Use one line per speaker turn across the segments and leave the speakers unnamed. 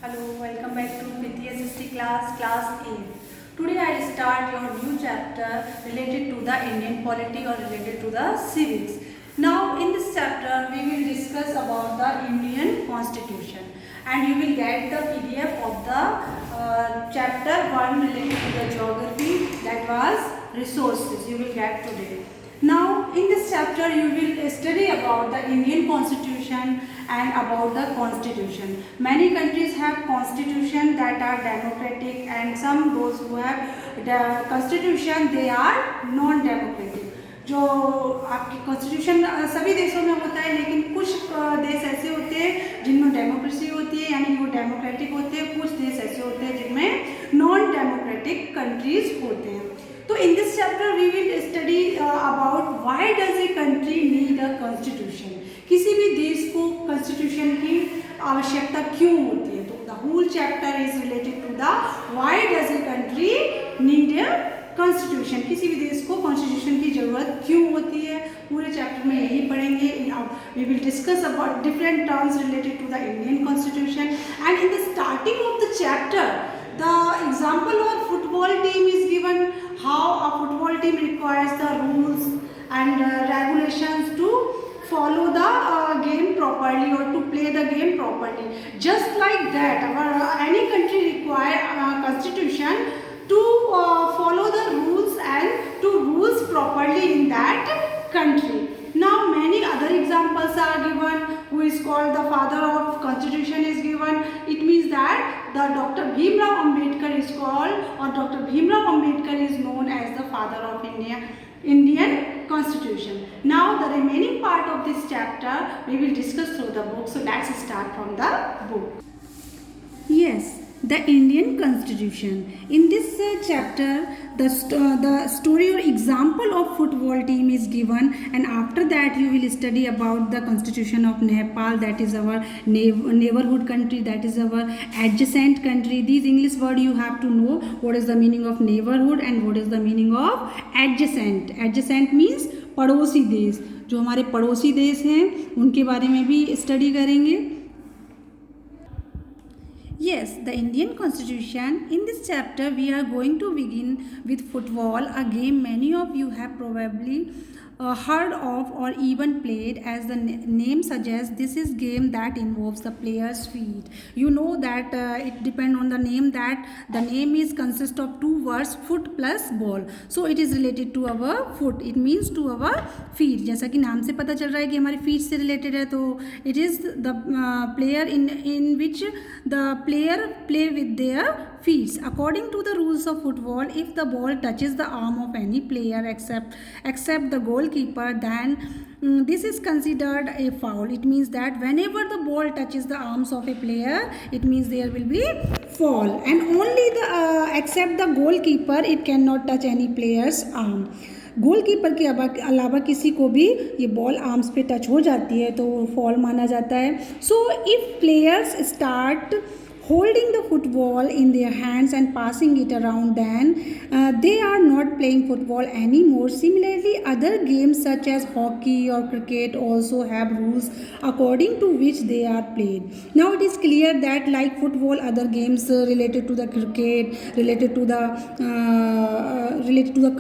Hello, welcome back to PTSST class 8. Today I start your new chapter related to the Indian polity or related to the civics. Now in this chapter we will discuss about the Indian Constitution and you will get the PDF of the chapter 1 related to the geography, that was resources, you will get today. Now in this chapter you will study about the Indian Constitution and about the Constitution. Many countries have constitution that are democratic and some those who have the constitution they are non-democratic. जो आपकी constitution सभी देशों में होता है, लेकिन कुछ देश ऐसे होते हैं जिनमें डेमोक्रेसी होती है, यानी वो डेमोक्रेटिक होते हैं. कुछ देश ऐसे होते हैं जिनमें नॉन डेमोक्रेटिक कंट्रीज होते हैं. तो in this chapter we will study about why does a country need a constitution. किसी भी देश को कॉन्स्टिट्यूशन की आवश्यकता क्यों होती है. तो the whole chapter is related to the why does a country need a constitution. किसी भी देश को कॉन्स्टिट्यूशन की जरूरत क्यों होती है, पूरे चैप्टर में यही पढ़ेंगे. We will discuss about different terms related to the Indian constitution and in the starting of the chapter the example of football team is given, how a football team requires the rules and regulations to follow the game properly or to play the game properly. Just like that, any country require constitution to follow the rules and to rules properly in that country. Now many other examples are given. Who is called the father of constitution is given. It means that the Dr. Bhimrao Ambedkar is called, or Dr. Bhimrao Ambedkar is known as the father of Indian Constitution. Now the remaining part of this chapter we will discuss through the book. So let's start from the book. Yes, the Indian Constitution. In this chapter, the story or example of football team is given, and after that you will study about the constitution of Nepal, that is our neighborhood country, that is our adjacent country. These English word you have to know what is the meaning of neighborhood and what is the meaning of adjacent. Adjacent means पड़ोसी देश. जो हमारे पड़ोसी देश हैं उनके बारे में भी स्टडी करेंगे. Yes, the Indian Constitution. In this chapter, we are going to begin with football, a game many of you have probably heard of or even played. As the name suggests, this is game that involves the player's feet. You know that it depends on the name, that the name is consist of two words, foot plus ball. So it is related to our foot. It means to our feet. जैसा कि नाम से पता चल रहा है कि हमारे feet से related है, तो it is the player in which the player play with their feet. According to the rules of football, if the ball touches the arm of any player except the goalkeeper, then this is considered a foul. It means that whenever the ball touches the arms of a player, it means there will be foul, and only the except the goalkeeper, it cannot touch any player's arm. Goalkeeper के अलावा किसी को भी ये ball arms पे touch हो जाती है तो फॉल माना जाता है. So if players start holding the football in their hands and passing it around, then they are not playing football anymore. Similarly, other games such as hockey or cricket also have rules according to which they are played. Now it is clear that like football, other games related to the cricket, related to the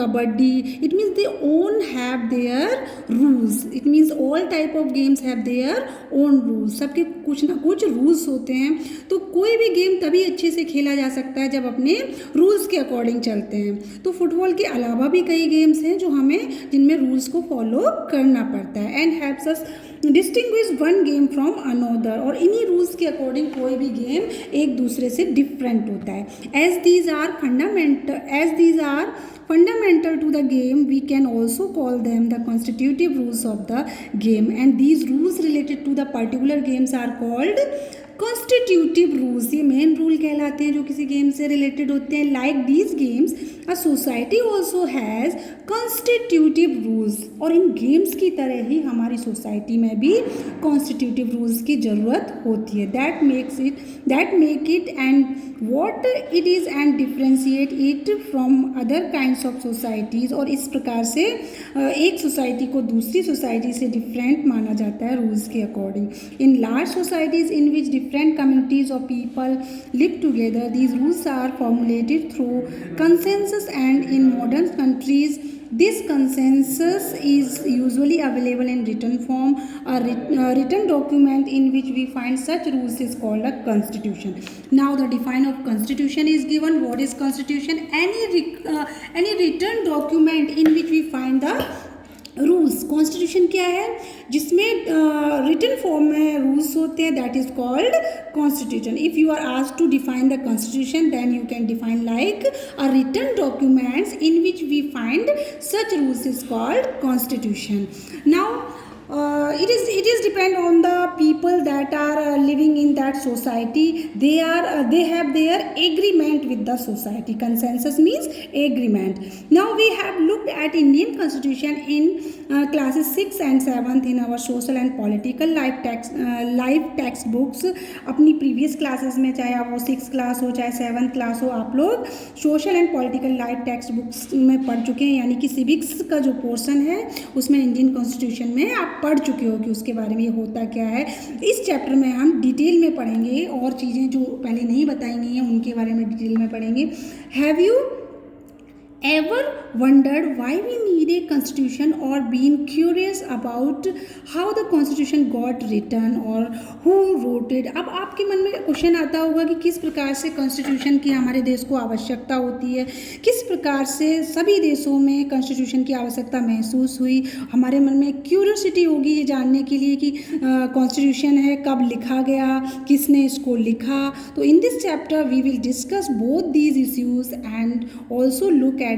kabaddi, it means they own have their rules. It means all type of games have their own rules. सबके कुछ ना कुछ rules होते हैं. तो कोई भी game तभी अच्छे से खेला जा सकता है जब अपने रूल्स के अकॉर्डिंग चलते हैं. तो फुटबॉल के अलावा भी कई गेम्स हैं जो हमें जिनमें रूल्स को फॉलो करना पड़ता है, and helps us distinguish one game from another. और इन्हीं रूल्स के अकॉर्डिंग कोई भी गेम एक दूसरे से डिफरेंट होता है. As these are fundamental to the game, we can also call them the constitutive rules of the game, and these rules related to the particular games are called constitutive rules. ये main rule कहलाते हैं जो किसी game से related होते हैं. Like these games a society also has constitutive rules. और इन games की तरह ही हमारी सोसाइटी में भी कॉन्स्टिट्यूटिव रूल्स की ज़रूरत होती है. That make it and what it is and differentiate it from other kinds of societies. और इस प्रकार से एक सोसाइटी को दूसरी सोसाइटी से डिफरेंट माना जाता है रूल्स के according. In large societies in which different communities of people live together. These rules are formulated through consensus, and in modern countries this consensus is usually available in written form. A written document in which we find such rules is called a constitution. Now the definition of constitution is given. What is constitution? Any written document in which we find the rules. Constitution क्या है? जिसमें written form में rules होते हैं, that is called constitution. If you are asked to define the constitution then you can define like a written documents in which we find such rules is called constitution. Now it is depend on the people that are living in that society. They have their agreement with the society. Consensus means agreement. Now we have looked at Indian Constitution in classes 6 and 7th in our social and political life textbooks. अपनी previous classes में, चाहे आप वो 6th class हो चाहे 7th class हो, आप लोग social and political life textbooks में पढ़ चुके हैं. यानी कि civics का जो portion है उसमें Indian Constitution में आप पढ़ चुके हो कि उसके बारे में ये होता क्या है. इस चैप्टर में हम डिटेल में पढ़ेंगे और चीज़ें जो पहले नहीं बताई गई हैं उनके बारे में डिटेल में पढ़ेंगे. Have you ever wondered why we need a constitution or been curious about how the constitution got written or who wrote it? अब आपके मन में क्वेश्चन आता होगा कि किस प्रकार से कॉन्स्टिट्यूशन की हमारे देश को आवश्यकता होती है, किस प्रकार से सभी देशों में कॉन्स्टिट्यूशन की आवश्यकता महसूस हुई. हमारे मन में क्यूरियोसिटी होगी ये जानने के लिए कि कॉन्स्टिट्यूशन है, कब लिखा गया, किसने इसको लिखा. तो in this chapter we will discuss both these issues and also look at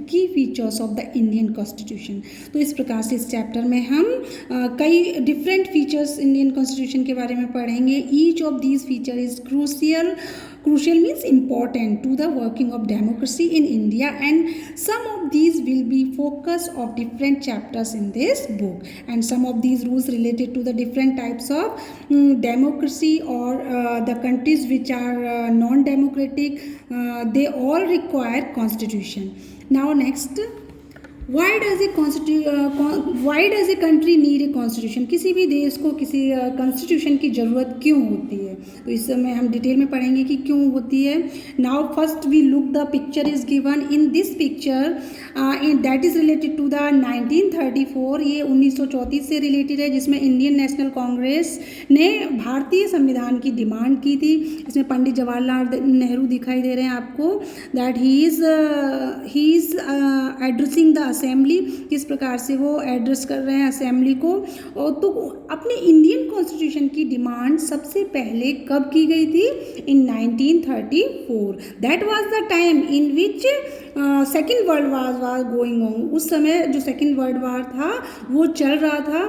key features of the Indian constitution. तो इस प्रकार से इस चैप्टर में हम कई डिफरेंट फीचर्स इंडियन कॉन्स्टिट्यूशन के बारे में पढ़ेंगे. Each of these feature is crucial means important to the working of democracy in India, and some of these will be focus of different chapters in this book, and some of these rules related to the different types of democracy or the countries which are non-democratic, they all require constitution. Now next, why does a country need a constitution? किसी भी देश को किसी constitution की ज़रूरत क्यों होती है, तो इस समय हम डिटेल में पढ़ेंगे कि क्यों होती है. Now first we look the picture is given. In this picture that is related to the 1934. ये 1934 से रिलेटेड है, जिसमें इंडियन नेशनल कांग्रेस ने भारतीय संविधान की डिमांड की थी. इसमें पंडित जवाहरलाल नेहरू दिखाई दे रहे हैं आपको, that he is addressing the assembly. किस प्रकार से वो एड्रेस कर रहे हैं असेंबली को. और तो अपने इंडियन कॉन्स्टिट्यूशन की डिमांड सबसे पहले कब की गई थी? इन 1934. That was the time in which second world war going on. उस समय जो सेकेंड वर्ल्ड वार था वो चल रहा था.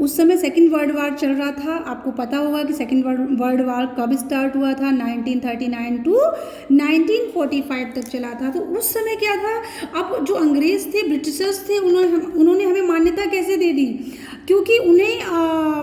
उस समय सेकेंड वर्ल्ड वार चल रहा था. आपको पता होगा कि सेकेंड वर्ल्ड वार कब स्टार्ट हुआ था? 1939 टू 1945 तक चला था. तो उस समय क्या था, अब जो अंग्रेज़ थे, ब्रिटिशर्स थे, उन्होंने हमें मान्यता कैसे दे दी? क्योंकि उन्हें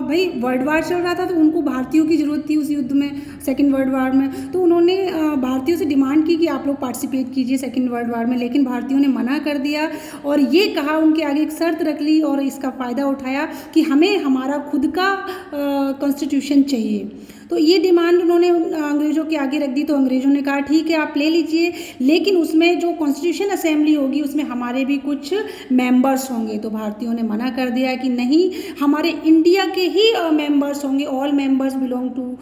भाई वर्ल्ड वार चल रहा था तो उनको भारतीयों की ज़रूरत थी उस युद्ध में, सेकेंड वर्ल्ड वार में. तो उन्होंने भारतीयों से डिमांड की कि आप लोग पार्टिसिपेट कीजिए सेकेंड वर्ल्ड वार में, लेकिन भारतीयों ने मना कर दिया और ये कहा, उनके आगे एक शर्त रख ली और इसका फ़ायदा उठाया कि हमें हमारा खुद का कॉन्स्टिट्यूशन चाहिए. तो ये डिमांड उन्होंने अंग्रेज़ों के आगे रख दी. तो अंग्रेज़ों ने कहा ठीक है आप ले लीजिए, लेकिन उसमें जो कॉन्स्टिट्यूशन असेंबली होगी उसमें हमारे भी कुछ मेंबर्स होंगे. तो भारतीयों ने मना कर दिया कि नहीं, हमारे इंडिया के ही मेंबर्स होंगे, all members belong to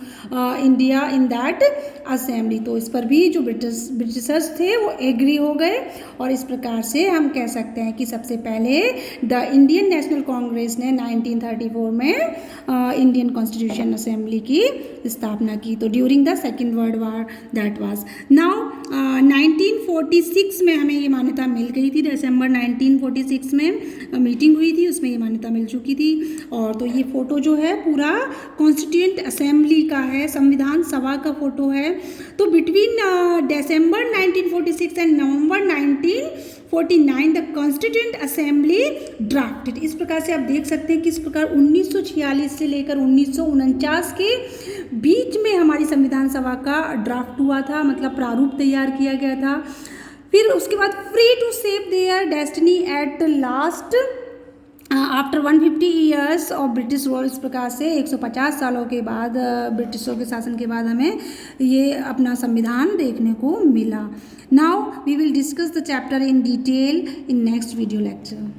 India in that assembly. तो इस पर भी जो ब्रिटिशर्स थे वो एग्री हो गए और इस प्रकार से हम कह सकते हैं कि सबसे पहले द इंडियन नेशनल कांग्रेस ने 1934 में इंडियन कॉन्स्टिट्यूशन असेंबली की स्थापना की. तो during the second world war that was. Now 1946 में हमें ये मान्यता मिल गई थी. दिसंबर 1946 में मीटिंग हुई थी, उसमें ये मान्यता मिल चुकी थी. और तो ये फ़ोटो जो है पूरा कॉन्स्टिट्यूएंट असेंबली का है, संविधान सभा का फ़ोटो है. तो between December 1946 and November 1949 the constituent assembly drafted. इस प्रकार से आप देख सकते हैं किस प्रकार 1946 से लेकर 1949 के बीच में हमारी संविधान सभा का ड्राफ्ट हुआ था, मतलब प्रारूप तैयार किया गया था. फिर उसके बाद free to shape their destiny at last after 150 years of British rule, इस प्रकार से 150 सालों के बाद ब्रिटिशों के शासन के बाद हमें ये अपना संविधान देखने को मिला. Now we will discuss the chapter in detail in next video lecture.